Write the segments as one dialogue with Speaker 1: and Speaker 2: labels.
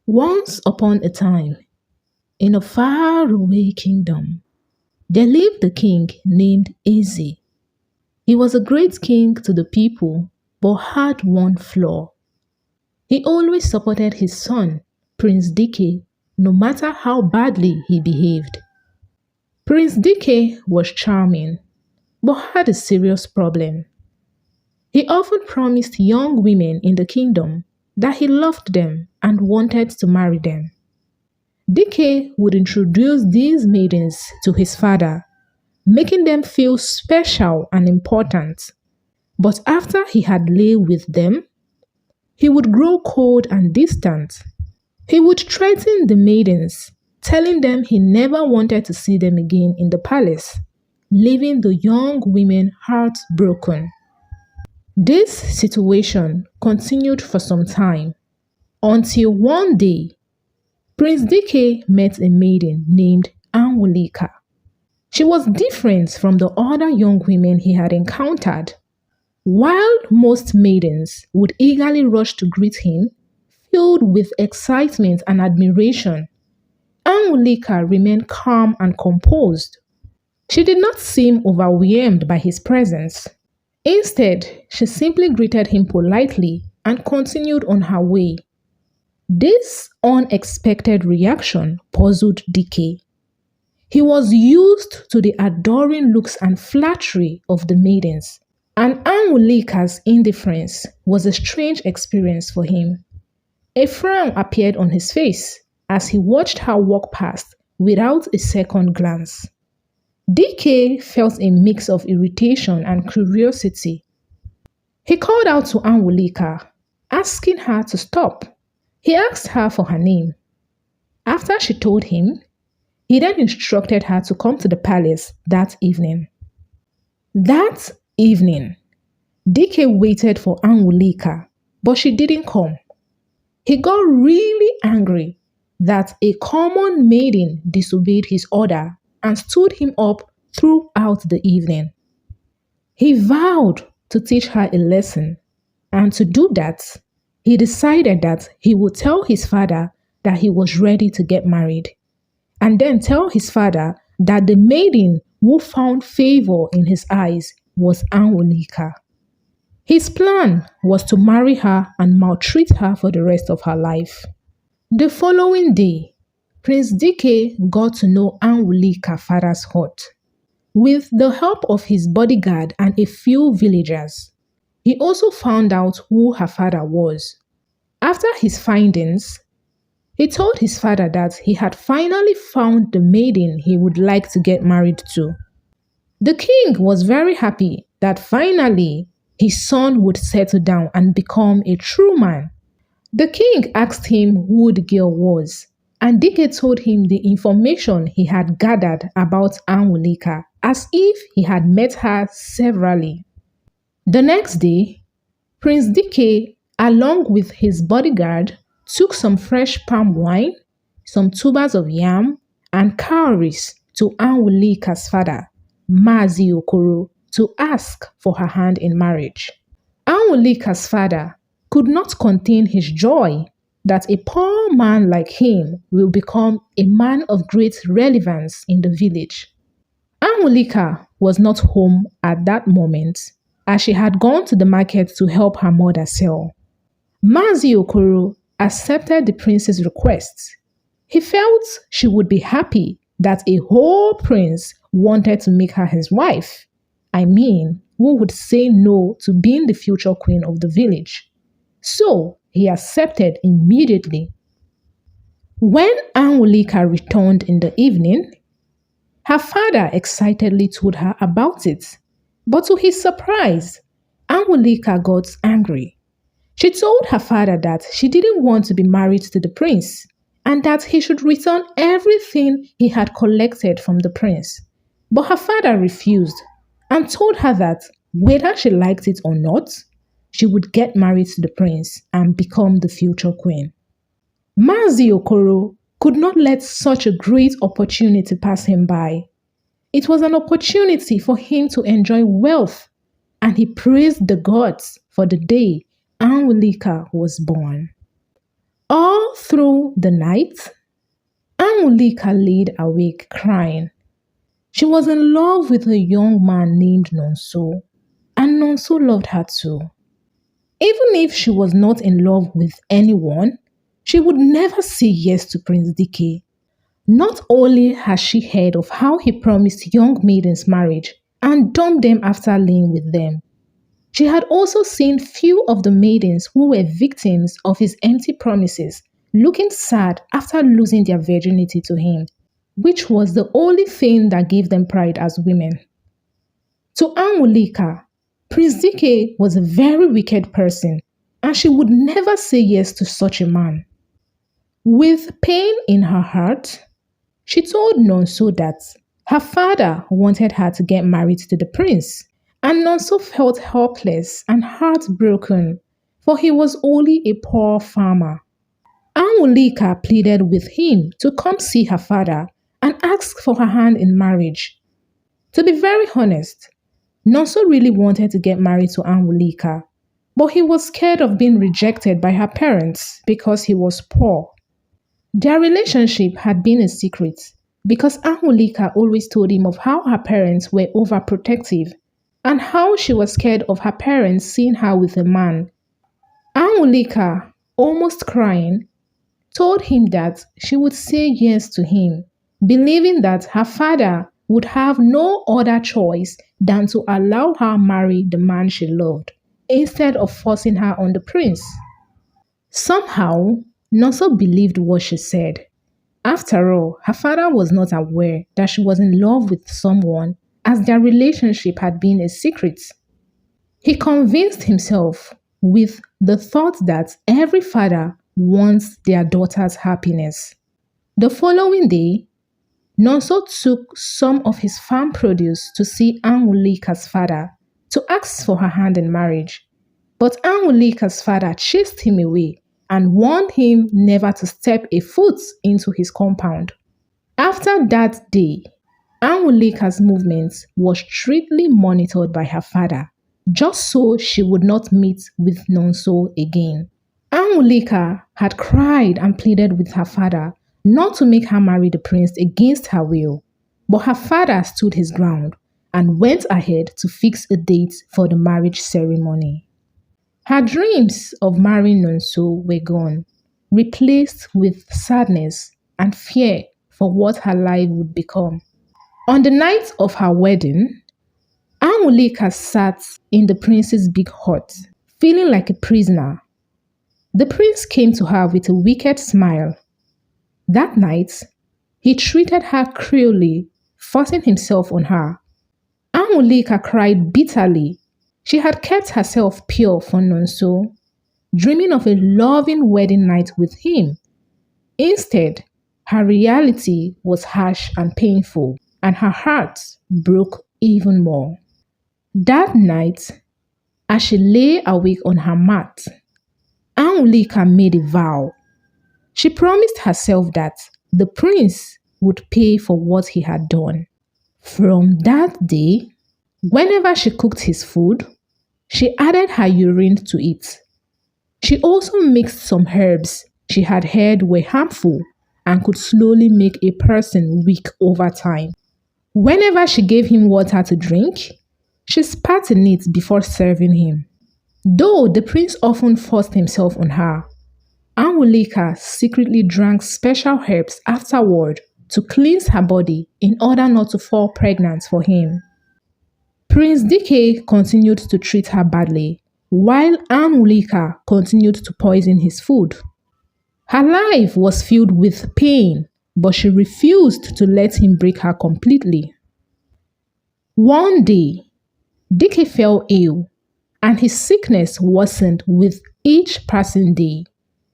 Speaker 1: Once upon a time, in a faraway kingdom, there lived a king named Eze. He was a great king to the people, but had one flaw. He always supported his son, Prince Dike, no matter how badly he behaved. Prince Dike was charming, but had a serious problem. He often promised young women in the kingdom that he loved them and wanted to marry them. Dike would introduce these maidens to his father, making them feel special and important. But after he had lay with them, he would grow cold and distant. He would threaten the maidens, telling them he never wanted to see them again in the palace, leaving the young women heartbroken. This situation continued for some time until one day Prince Dike met a maiden named Anwulika. She was different from the other young women he had encountered. While most maidens would eagerly rush to greet him, filled with excitement and admiration, Anwulika remained calm and composed. She did not seem overwhelmed by his presence. Instead, she simply greeted him politely and continued on her way. This unexpected reaction puzzled Dike. He was used to the adoring looks and flattery of the maidens, and Anwulika's indifference was a strange experience for him. A frown appeared on his face as he watched her walk past without a second glance. Dike felt a mix of irritation and curiosity. He called out to Anwulika, asking her to stop. He asked her for her name. After she told him, he then instructed her to come to the palace that evening. That evening, Dike waited for Anwulika, but she didn't come. He got really angry that a common maiden disobeyed his order and stood him up throughout the evening. He vowed to teach her a lesson, and to do that, he decided that he would tell his father that he was ready to get married, and then tell his father that the maiden who found favor in his eyes was Anwulika. His plan was to marry her and maltreat her for the rest of her life. The following day, Prince Dike got to know Anwulika's father's heart. With the help of his bodyguard and a few villagers, he also found out who her father was. After his findings, he told his father that he had finally found the maiden he would like to get married to. The king was very happy that finally his son would settle down and become a true man. The king asked him who the girl was, and Dike told him the information he had gathered about Anwulika as if he had met her severally. The next day, Prince Dike, along with his bodyguard, took some fresh palm wine, some tubers of yam, and cowries to Anwulika's father, Mazi Okoro, to ask for her hand in marriage. Anwulika's father could not contain his joy that a poor man like him will become a man of great relevance in the village. Anwulika was not home at that moment, as she had gone to the market to help her mother sell. Mazi Okoro accepted the prince's request. He felt she would be happy that a whole prince wanted to make her his wife. Who would say no to being the future queen of the village? So he accepted immediately. When Anwulika returned in the evening, her father excitedly told her about it. But to his surprise, Anwulika got angry. She told her father that she didn't want to be married to the prince and that he should return everything he had collected from the prince. But her father refused and told her that whether she liked it or not, she would get married to the prince and become the future queen. Mazi Okoro could not let such a great opportunity pass him by. It was an opportunity for him to enjoy wealth, and he praised the gods for the day Anwulika was born. All through the night, Angulika laid awake crying. She was in love with a young man named Nonso, and Nonso loved her too. Even if she was not in love with anyone, she would never say yes to Prince Dike. Not only has she heard of how he promised young maidens marriage and dumped them after laying with them, she had also seen few of the maidens who were victims of his empty promises looking sad after losing their virginity to him, which was the only thing that gave them pride as women. To Angulika, Prince Dike was a very wicked person and she would never say yes to such a man. With pain in her heart, she told Nonso that her father wanted her to get married to the prince, and Nonso felt helpless and heartbroken, for he was only a poor farmer. Angulika pleaded with him to come see her father and ask for her hand in marriage. To be very honest, Nonso really wanted to get married to Angulika, but he was scared of being rejected by her parents because he was poor. Their relationship had been a secret because Angulika always told him of how her parents were overprotective and how she was scared of her parents seeing her with a man. Angulika, almost crying, told him that she would say yes to him, believing that her father would have no other choice than to allow her marry the man she loved, instead of forcing her on the prince. Somehow, Nonso believed what she said. After all, her father was not aware that she was in love with someone, as their relationship had been a secret. He convinced himself with the thought that every father wants their daughter's happiness. The following day, Nonso took some of his farm produce to see Angulika's father to ask for her hand in marriage. But Angulika's father chased him away and warned him never to step a foot into his compound. After that day, Angulika's movements was strictly monitored by her father, just so she would not meet with Nonso again. Angulika had cried and pleaded with her father not to make her marry the prince against her will, but her father stood his ground and went ahead to fix a date for the marriage ceremony. Her dreams of marrying Nonso were gone, replaced with sadness and fear for what her life would become. On the night of her wedding, Angulika sat in the prince's big hut, feeling like a prisoner. The prince came to her with a wicked smile. That night, he treated her cruelly, forcing himself on her. Angulika cried bitterly. She had kept herself pure for Nonso, dreaming of a loving wedding night with him. Instead, her reality was harsh and painful, and her heart broke even more. That night, as she lay awake on her mat, Angulika made a vow. She promised herself that the prince would pay for what he had done. From that day, whenever she cooked his food, she added her urine to it. She also mixed some herbs she had heard were harmful and could slowly make a person weak over time. Whenever she gave him water to drink, she spat in it before serving him. Though the prince often forced himself on her, Angulika secretly drank special herbs afterward to cleanse her body in order not to fall pregnant for him. Prince Dike continued to treat her badly, while Angulika continued to poison his food. Her life was filled with pain, but she refused to let him break her completely. One day, Dike fell ill, and his sickness worsened with each passing day,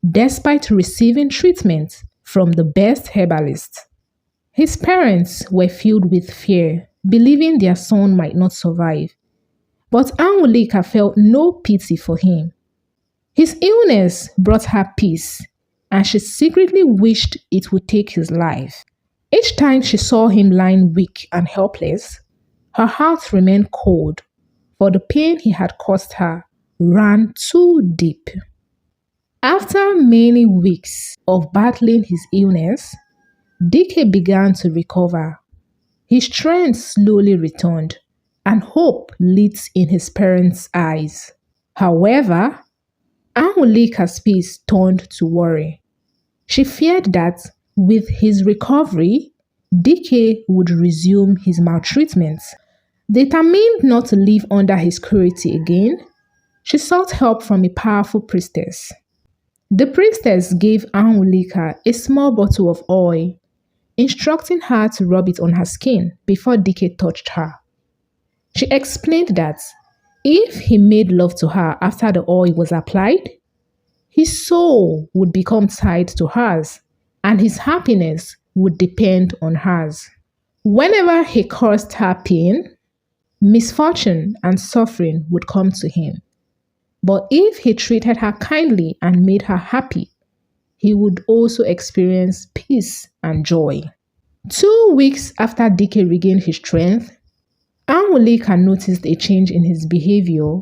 Speaker 1: despite receiving treatment from the best herbalist. His parents were filled with fear, believing their son might not survive, but Angulika felt no pity for him. His illness brought her peace, and she secretly wished it would take his life. Each time she saw him lying weak and helpless, her heart remained cold, for the pain he had caused her ran too deep. After many weeks of battling his illness, DK began to recover. His strength slowly returned, and hope lit in his parents' eyes. However, Angulika's peace turned to worry. She feared that with his recovery, DK would resume his maltreatment. Determined not to live under his cruelty again, she sought help from a powerful priestess. The priestess gave Angulika a small bottle of oil, instructing her to rub it on her skin before DK touched her. She explained that if he made love to her after the oil was applied, his soul would become tied to hers and his happiness would depend on hers. Whenever he caused her pain, misfortune and suffering would come to him. But if he treated her kindly and made her happy, he would also experience peace and joy. 2 weeks after DK regained his strength, Angulika noticed a change in his behavior.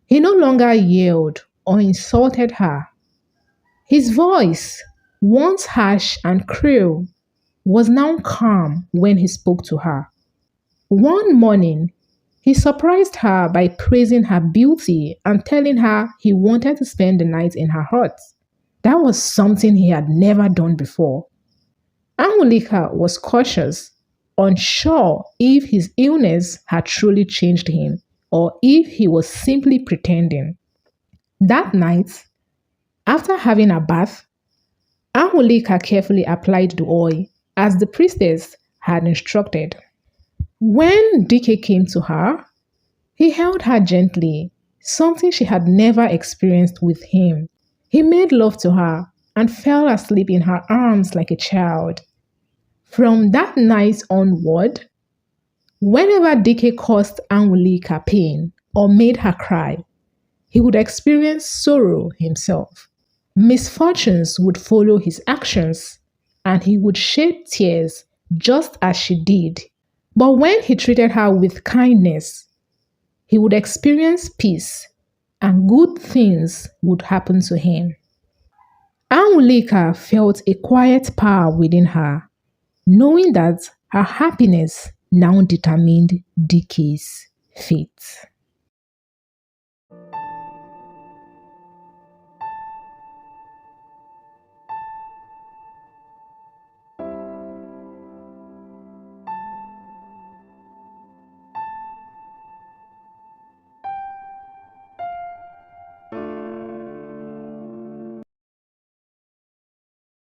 Speaker 1: He no longer yelled or insulted her. His voice, once harsh and cruel, was now calm when he spoke to her. One morning, he surprised her by praising her beauty and telling her he wanted to spend the night in her hut. That was something he had never done before. Angulika was cautious, unsure if his illness had truly changed him or if he was simply pretending. That night, after having a bath, Angulika carefully applied the oil as the priestess had instructed. When DK came to her, he held her gently, something she had never experienced with him. He made love to her and fell asleep in her arms like a child. From that night onward, whenever DK caused Angulika pain or made her cry, he would experience sorrow himself. Misfortunes would follow his actions, and he would shed tears just as she did. But when he treated her with kindness, he would experience peace and good things would happen to him. Angulika felt a quiet power within her, knowing that her happiness now determined DK's fate.